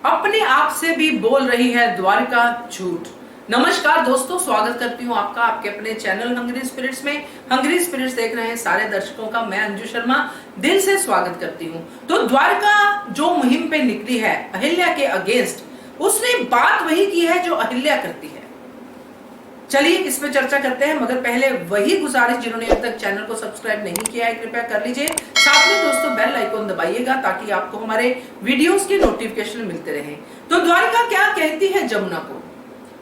अपने आप से भी बोल रही है द्वारका झूठ। नमस्कार दोस्तों, स्वागत करती हूँ आपका आपके अपने चैनल हंग्री स्पिरिट्स में। हंग्री स्पिरिट्स देख रहे हैं सारे दर्शकों का मैं अंजू शर्मा दिल से स्वागत करती हूँ। तो द्वारका जो मुहिम पे निकली है अहिल्या के अगेंस्ट, उसने बात वही की है जो अहिल्या करती है। चलिए इस पे चर्चा करते हैं, मगर पहले वही गुजारिश, जिन्होंने अब तक चैनल को सब्सक्राइब नहीं किया है कृपया कर लीजिए। साथ में दोस्तों बेल आइकन दबाइएगा ताकि आपको हमारे वीडियोस के नोटिफिकेशन मिलते रहे। तो द्वारिका क्या कहती है जमुना को?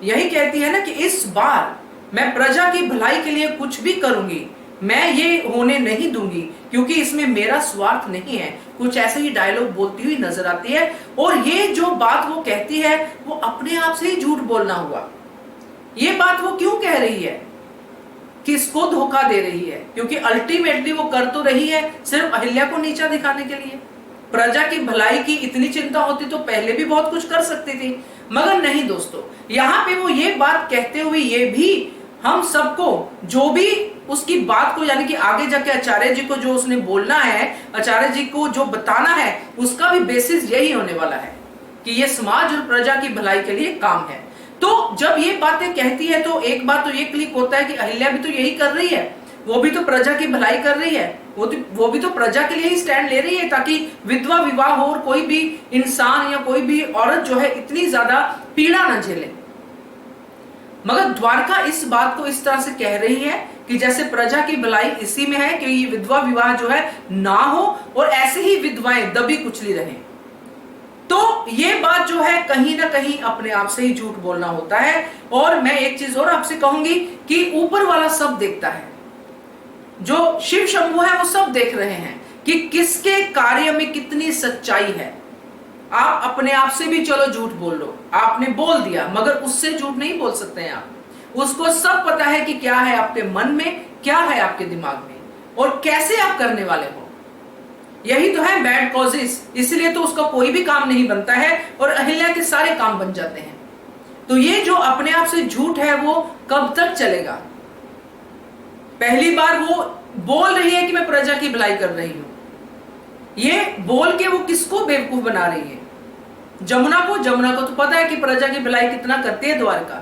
यही कहती है ना कि इस बार मैं प्रजा की भलाई के लिए कुछ भी करूंगी, मैं ये होने नहीं दूंगी क्योंकि इसमें मेरा स्वार्थ नहीं है। कुछ ऐसे ही डायलॉग बोलती हुई नजर आती है। और ये जो बात वो कहती है वो अपने आप से ही झूठ बोलना हुआ। ये बात वो क्यों कह रही है? किसको धोखा दे रही है? क्योंकि अल्टीमेटली वो कर तो रही है सिर्फ अहिल्या को नीचा दिखाने के लिए। प्रजा की भलाई की इतनी चिंता होती तो पहले भी बहुत कुछ कर सकती थी, मगर नहीं दोस्तों। यहाँ पे वो ये बात कहते हुए ये भी हम सबको जो भी उसकी बात को, यानी कि आगे जाके आचार्य जी को जो उसने बोलना है, आचार्य जी को जो बताना है, उसका भी बेसिस यही होने वाला है कि ये समाज और प्रजा की भलाई के लिए काम है। तो जब ये बातें कहती है तो एक बात तो ये क्लिक होता है कि अहिल्या भी तो यही कर रही है, वो भी तो प्रजा की भलाई कर रही है, वो भी तो प्रजा के लिए ही स्टैंड ले रही है ताकि विधवा विवाह हो और कोई भी इंसान या कोई भी औरत जो है इतनी ज्यादा पीड़ा न झेले। मगर द्वारका इस बात को इस तरह से कह रही है कि जैसे प्रजा की भलाई इसी में है कि ये विधवा विवाह जो है ना हो और ऐसे ही विधवाएं दबी कुचली रहें। तो ये बात जो है कहीं ना कहीं अपने आप से ही झूठ बोलना होता है। और मैं एक चीज और आपसे कहूंगी कि ऊपर वाला सब देखता है, जो शिव शंभु है वो सब देख रहे हैं कि किसके कार्य में कितनी सच्चाई है। आप अपने आप से भी चलो झूठ बोल लो, आपने बोल दिया, मगर उससे झूठ नहीं बोल सकते हैं आप। उसको सब पता है कि क्या है आपके मन में, क्या है आपके दिमाग में और कैसे आप करने वाले हो। यही तो है बैड कॉजेस, इसलिए तो उसका कोई भी काम नहीं बनता है और अहिल्या के सारे काम बन जाते हैं। तो ये जो अपने आप से झूठ है वो कब तक चलेगा? पहली बार वो बोल रही है कि मैं प्रजा की भलाई कर रही हूं, ये बोल के वो किसको बेवकूफ बना रही है? जमुना को तो पता है कि प्रजा की भलाई कितना करती है द्वारका।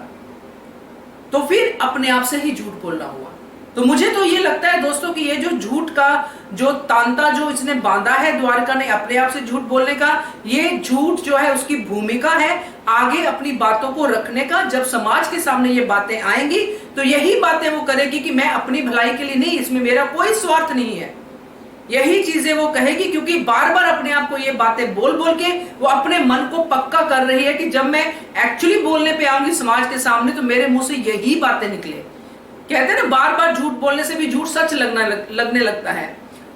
तो फिर अपने आप से ही झूठ बोलना हुआ। तो मुझे तो ये लगता है दोस्तों कि ये जो झूठ का जो तांता जो इसने बांधा है द्वारका ने अपने आप से झूठ बोलने का, ये झूठ जो है उसकी भूमिका है आगे अपनी बातों को रखने का। जब समाज के सामने ये बातें आएंगी तो यही बातें वो करेगी कि मैं अपनी भलाई के लिए नहीं, इसमें मेरा कोई स्वार्थ नहीं है। यही चीजें वो कहेगी क्योंकि बार बार अपने आप को ये बातें बोल बोल के वो अपने मन को पक्का कर रही है कि जब मैं एक्चुअली बोलने पे आऊंगी समाज के सामने तो मेरे मुंह से यही बातें निकले। कहते हैं ना, बार बार झूठ बोलने से भी झूठ सच लगने लगता है।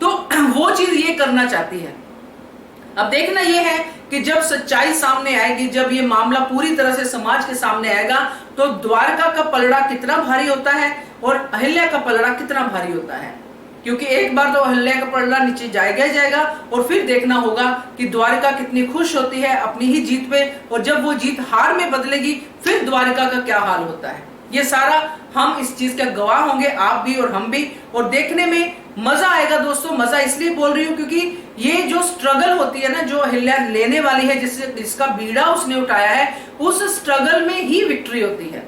तो वो चीज ये करना चाहती है। अब देखना ये है कि जब सच्चाई सामने आएगी, जब ये मामला पूरी तरह से समाज के सामने आएगा तो द्वारका का पलड़ा कितना भारी होता है और अहिल्या का पलड़ा कितना भारी होता है। क्योंकि एक बार तो अहिल्या का पलड़ा नीचे जाएगा ही जाएगा और फिर देखना होगा कि द्वारका कितनी खुश होती है अपनी ही जीत पे, और जब वो जीत हार में बदलेगी फिर द्वारका का क्या हाल होता है। ये सारा हम इस चीज का गवाह होंगे, आप भी और हम भी, और देखने में मजा आएगा दोस्तों। मजा इसलिए बोल रही हूँ क्योंकि ये जो स्ट्रगल होती है ना, जो अहिल्या लेने वाली है, जिसका बीड़ा उसने उठाया है, उस स्ट्रगल में ही विक्ट्री होती है।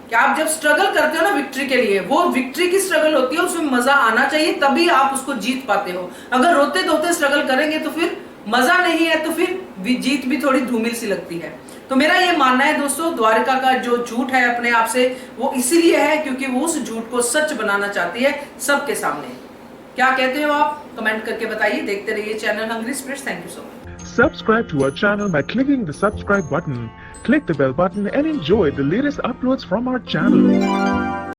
कि आप जब स्ट्रगल करते हो ना विक्ट्री के लिए, वो विक्ट्री की स्ट्रगल होती है, उसमें मजा आना चाहिए, तभी आप उसको जीत पाते हो। अगर रोते धोते स्ट्रगल करेंगे तो फिर मजा नहीं है, तो फिर जीत भी थोड़ी धूमिल सी लगती है। तो मेरा ये मानना है दोस्तों, द्वारका का जो झूठ है अपने आप से, वो इसीलिए है क्योंकि वो उस झूठ को सच बनाना चाहती है सबके सामने। क्या कहते हो आप? कमेंट करके बताइए। देखते रहिए channel hungry spirits. Thank you so much. Subscribe to our channel by clicking the subscribe button. Click the bell button and enjoy the latest uploads from our channel.